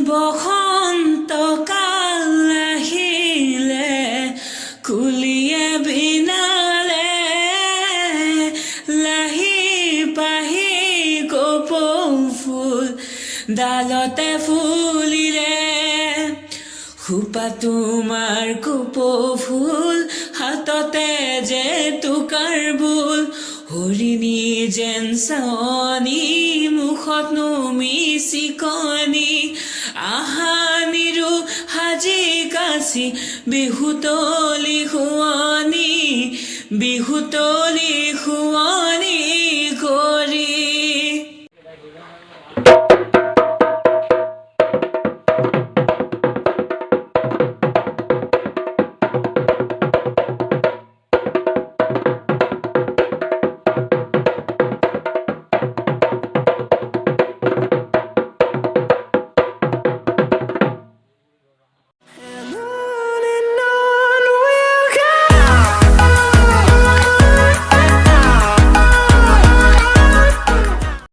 বসন্ত কাল আহিলে কুলিয়ে বিনালে লাহি পাহি কপৌ ফুল ডালতে ফুলিলে খোপা তোমাৰ কপৌ ফুল হাততে যে টুকাৰ বুল হৰিণী যেন চাৱনী মুখত নুমি চিকনি আহানিৰু সাজি কাচি বিহুতলি শুৱনি কৰি